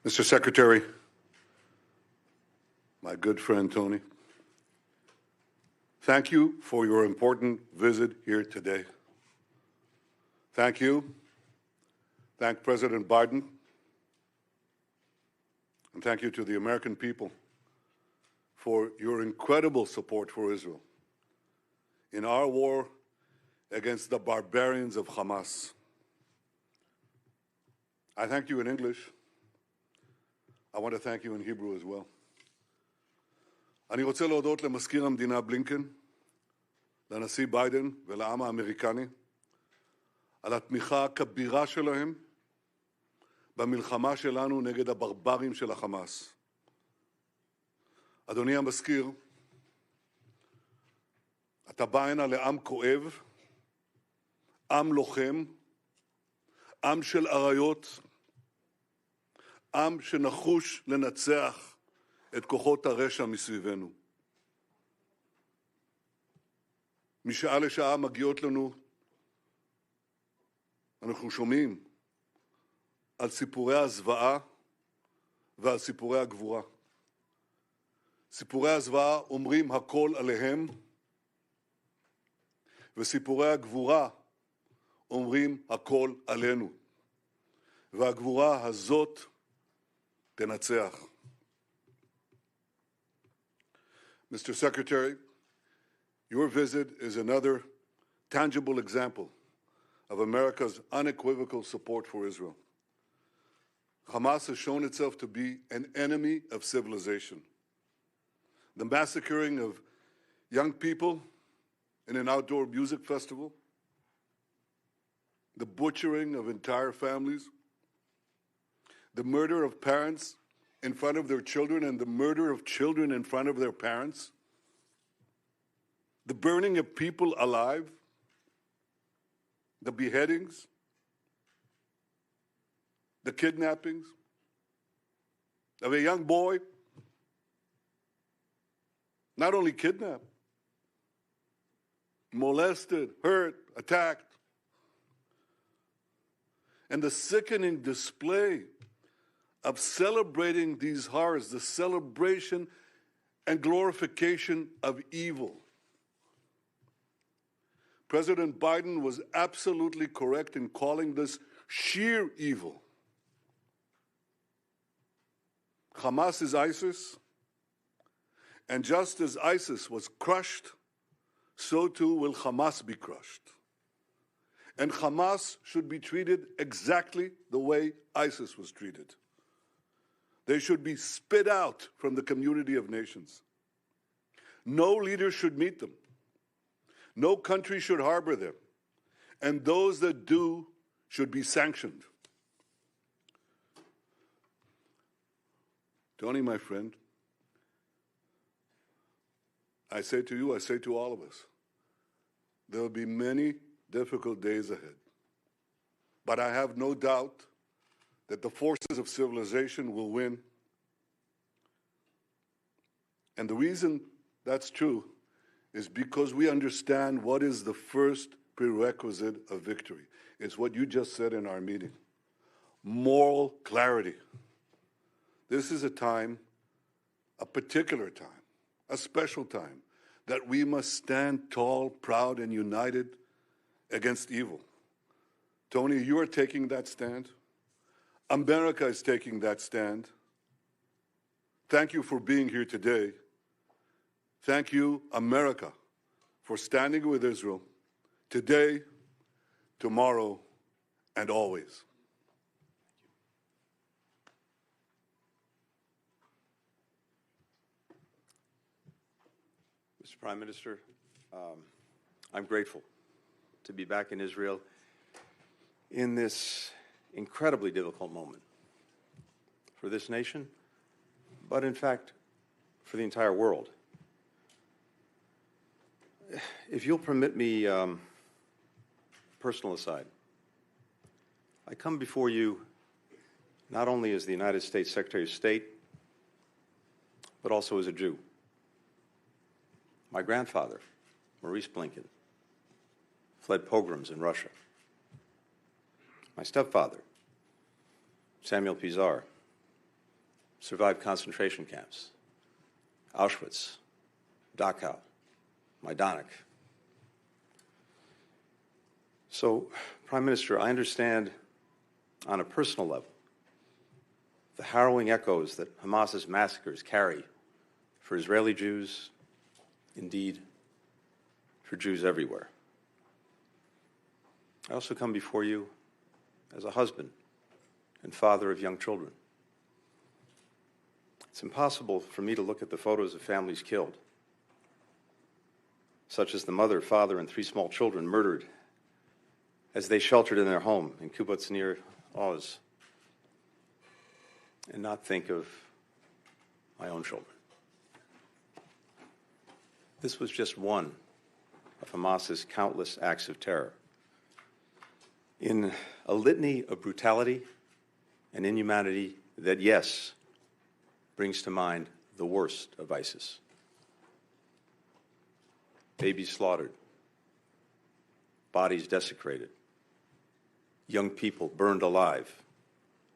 Mr. Secretary, my good friend Tony, thank you for your important visit here today. Thank you. Thank President Biden. And thank you to the American people for your incredible support for Israel in our war against the barbarians of Hamas. I thank you in English. I want to thank you in Hebrew as well. אני רוצה להודות למזכיר המדינה בלינקן, לנשיא ביידן ולעם האמריקני על התמיכה הכבירה שלהם במלחמה שלנו נגד הברברים של החמאס. אדוני המזכיר, אתה בא הנה לעם כואב, עם לוחם, עם של אריות, עם שנחוש לנצח את כוחות הרשע מסביבנו. משעה לשעה מגיעות לנו, אנחנו שומעים על סיפורי הזוועה ועל סיפורי הגבורה. סיפורי הזוועה אומרים הכל עליהם, וסיפורי הגבורה אומרים הכל עלינו. והגבורה הזאת תנצח. Mr. Secretary, your visit is another tangible example of America's unequivocal support for Israel. Hamas has shown itself to be an enemy of civilization. The massacring of young people in an outdoor music festival, the butchering of entire families, the murder of parents in front of their children and the murder of children in front of their parents, the burning of people alive, the beheadings, the kidnappings of a young boy, not only kidnapped, molested, hurt, attacked, and the sickening display of celebrating these horrors, the celebration and glorification of evil. President Biden was absolutely correct in calling this sheer evil. Hamas is ISIS, and just as ISIS was crushed, so too will Hamas be crushed. And Hamas should be treated exactly the way ISIS was treated. They should be spit out from the community of nations. No leader should meet them. No country should harbor them. And those that do should be sanctioned. Tony, my friend, I say to you, I say to all of us, there will be many difficult days ahead. But I have no doubt that the forces of civilization will win. And the reason that's true is because we understand what is the first prerequisite of victory. It's what you just said in our meeting. Moral clarity. This is a time, a particular time, a special time, that we must stand tall, proud, and united against evil. Tony, you are taking that stand. America is taking that stand. Thank you for being here today. Thank you, America, for standing with Israel today, tomorrow, and always. Mr. Prime Minister, I'm grateful to be back in Israel in this incredibly difficult moment for this nation, but in fact, for the entire world. If you'll permit me, personal aside, I come before you not only as the United States Secretary of State, but also as a Jew. My grandfather, Maurice Blinken, fled pogroms in Russia. My stepfather, Samuel Pizar, survived concentration camps, Auschwitz, Dachau, Majdanek. So, Prime Minister, I understand on a personal level the harrowing echoes that Hamas's massacres carry for Israeli Jews, indeed, for Jews everywhere. I also come before you as a husband and father of young children. It's impossible for me to look at the photos of families killed, such as the mother, father, and 3 small children murdered as they sheltered in their home in Kibbutz Nir Oz, and not think of my own children. This was just one of Hamas's countless acts of terror. In a litany of brutality and inhumanity that, yes, brings to mind the worst of ISIS. Babies slaughtered, bodies desecrated, young people burned alive,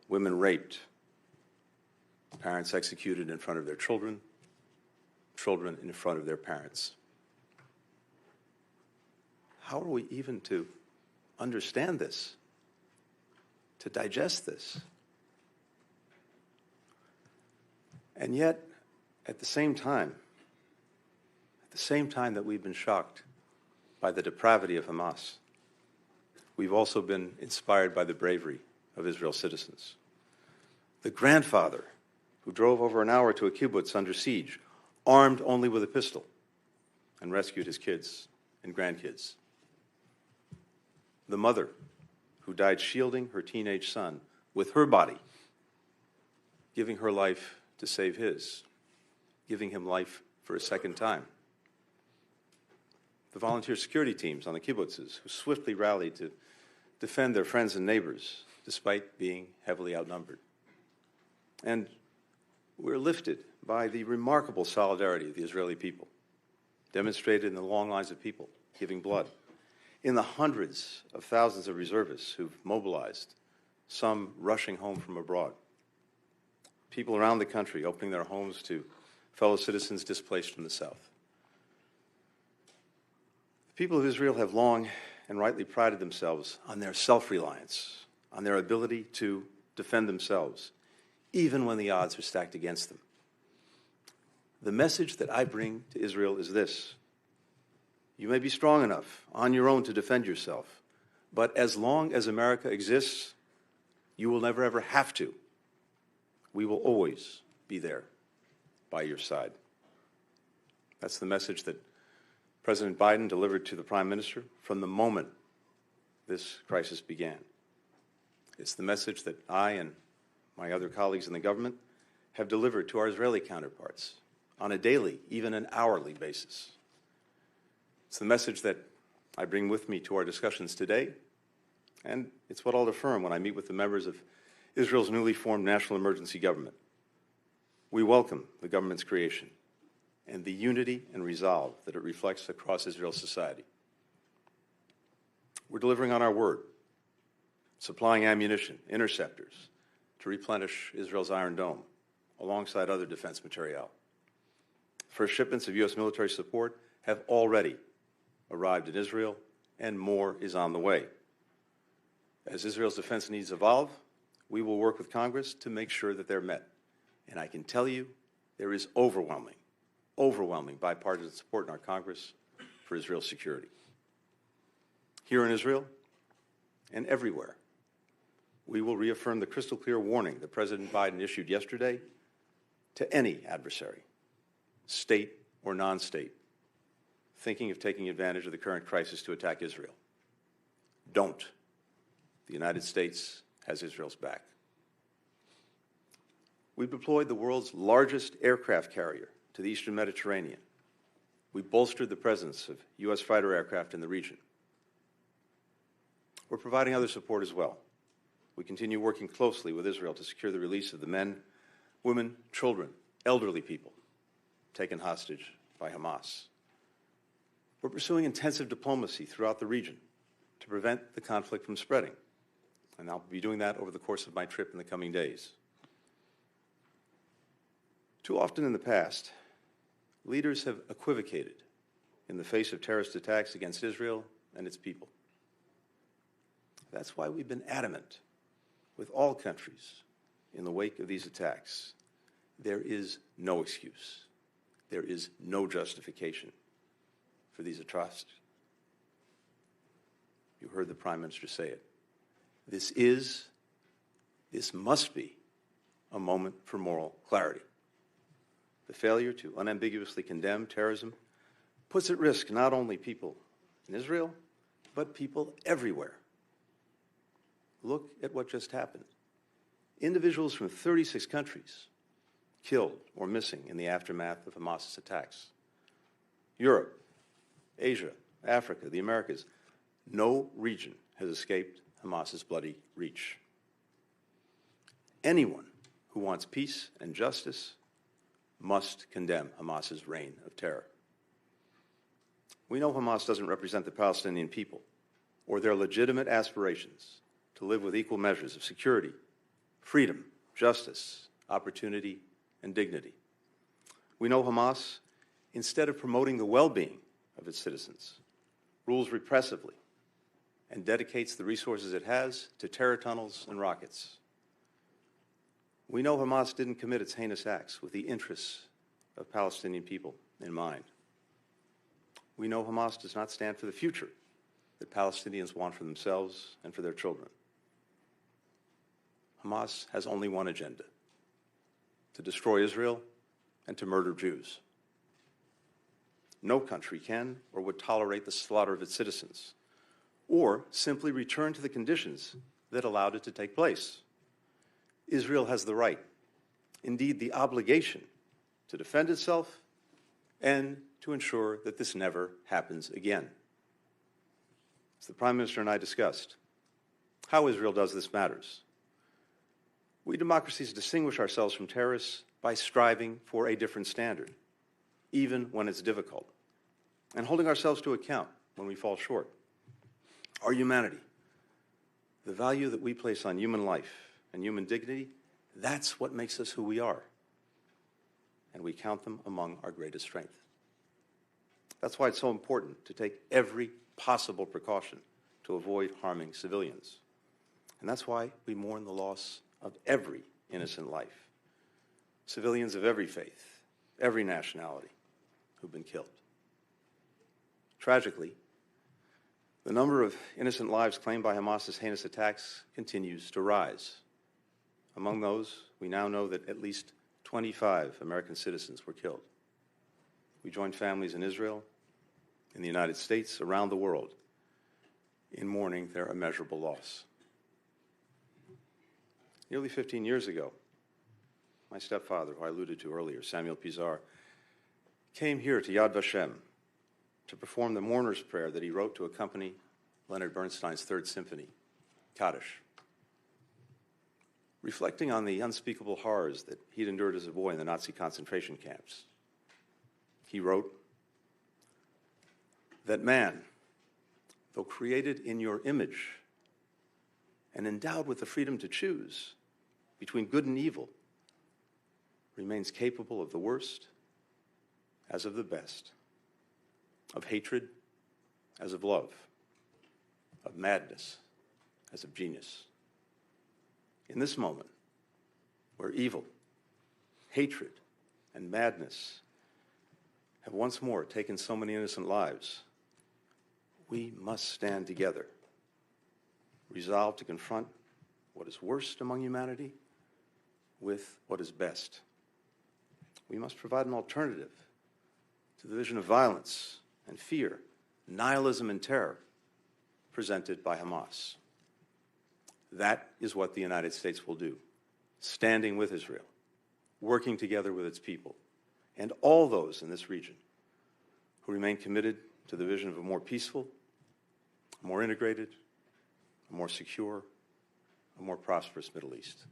women raped, parents executed in front of their children, children in front of their parents. How are we even to understand this, to digest this? And yet, at the same time that we've been shocked by the depravity of Hamas, we've also been inspired by the bravery of Israel's citizens. The grandfather who drove over an hour to a kibbutz under siege, armed only with a pistol, and rescued his kids and grandkids. The mother who died shielding her teenage son with her body, giving her life to save his, giving him life for a second time. The volunteer security teams on the kibbutzes who swiftly rallied to defend their friends and neighbors despite being heavily outnumbered. And we're lifted by the remarkable solidarity of the Israeli people, demonstrated in the long lines of people giving blood, in the hundreds of thousands of reservists who've mobilized, some rushing home from abroad, people around the country opening their homes to fellow citizens displaced from the south. The people of Israel have long and rightly prided themselves on their self-reliance, on their ability to defend themselves, even when the odds are stacked against them. The message that I bring to Israel is this: you may be strong enough on your own to defend yourself, but as long as America exists, you will never ever have to. We will always be there by your side. That's the message that President Biden delivered to the Prime Minister from the moment this crisis began. It's the message that I and my other colleagues in the government have delivered to our Israeli counterparts on a daily, even an hourly basis. It's the message that I bring with me to our discussions today, and it's what I'll affirm when I meet with the members of Israel's newly formed national emergency government. We welcome the government's creation and the unity and resolve that it reflects across Israel's society. We're delivering on our word, supplying ammunition, interceptors, to replenish Israel's Iron Dome, alongside other defense materiel. First shipments of U.S. military support have already arrived in Israel, and more is on the way. As Israel's defense needs evolve, we will work with Congress to make sure that they're met. And I can tell you, there is overwhelming bipartisan support in our Congress for Israel's security. Here in Israel and everywhere, we will reaffirm the crystal clear warning that President Biden issued yesterday to any adversary, state or non-state, thinking of taking advantage of the current crisis to attack Israel. Don't. The United States has Israel's back. We deployed the world's largest aircraft carrier to the Eastern Mediterranean. We bolstered the presence of U.S. fighter aircraft in the region. We're providing other support as well. We continue working closely with Israel to secure the release of the men, women, children, elderly people taken hostage by Hamas. We're pursuing intensive diplomacy throughout the region to prevent the conflict from spreading, and I'll be doing that over the course of my trip in the coming days. Too often in the past, leaders have equivocated in the face of terrorist attacks against Israel and its people. That's why we've been adamant with all countries in the wake of these attacks. There is no excuse. There is no justification for these atrocities. You heard the Prime Minister say it. This must be a moment for moral clarity. The failure to unambiguously condemn terrorism puts at risk not only people in Israel, but people everywhere. Look at what just happened. Individuals from 36 countries killed or missing in the aftermath of Hamas's attacks. Europe, Asia, Africa, the Americas, no region has escaped Hamas's bloody reach. Anyone who wants peace and justice must condemn Hamas's reign of terror. We know Hamas doesn't represent the Palestinian people or their legitimate aspirations to live with equal measures of security, freedom, justice, opportunity, and dignity. We know Hamas, instead of promoting the well-being of its citizens, rules repressively and dedicates the resources it has to terror tunnels and rockets. We know Hamas didn't commit its heinous acts with the interests of Palestinian people in mind. We know Hamas does not stand for the future that Palestinians want for themselves and for their children. Hamas has only one agenda: to destroy Israel and to murder Jews. No country can or would tolerate the slaughter of its citizens, or simply return to the conditions that allowed it to take place. Israel has the right, indeed the obligation, to defend itself and to ensure that this never happens again. As the Prime Minister and I discussed, how Israel does this matters. We democracies distinguish ourselves from terrorists by striving for a different standard, even when it's difficult, and holding ourselves to account when we fall short. Our humanity, the value that we place on human life and human dignity, that's what makes us who we are. And we count them among our greatest strength. That's why it's so important to take every possible precaution to avoid harming civilians. And that's why we mourn the loss of every innocent life. Civilians of every faith, every nationality who've been killed. Tragically, the number of innocent lives claimed by Hamas's heinous attacks continues to rise. Among those, we now know that at least 25 American citizens were killed. We join families in Israel, in the United States, around the world, in mourning their immeasurable loss. Nearly 15 years ago, my stepfather, who I alluded to earlier, Samuel Pizar, came here to Yad Vashem to perform the mourner's prayer that he wrote to accompany Leonard Bernstein's Third Symphony, Kaddish. Reflecting on the unspeakable horrors that he'd endured as a boy in the Nazi concentration camps, he wrote that man, though created in your image and endowed with the freedom to choose between good and evil, remains capable of the worst as of the best, of hatred as of love, of madness as of genius. In this moment, where evil, hatred, and madness have once more taken so many innocent lives, we must stand together, resolved to confront what is worst among humanity with what is best. We must provide an alternative to the vision of violence and fear, nihilism and terror presented by Hamas. That is what the United States will do, standing with Israel, working together with its people, and all those in this region who remain committed to the vision of a more peaceful, a more integrated, a more secure, a more prosperous Middle East.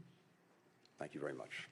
Thank you very much.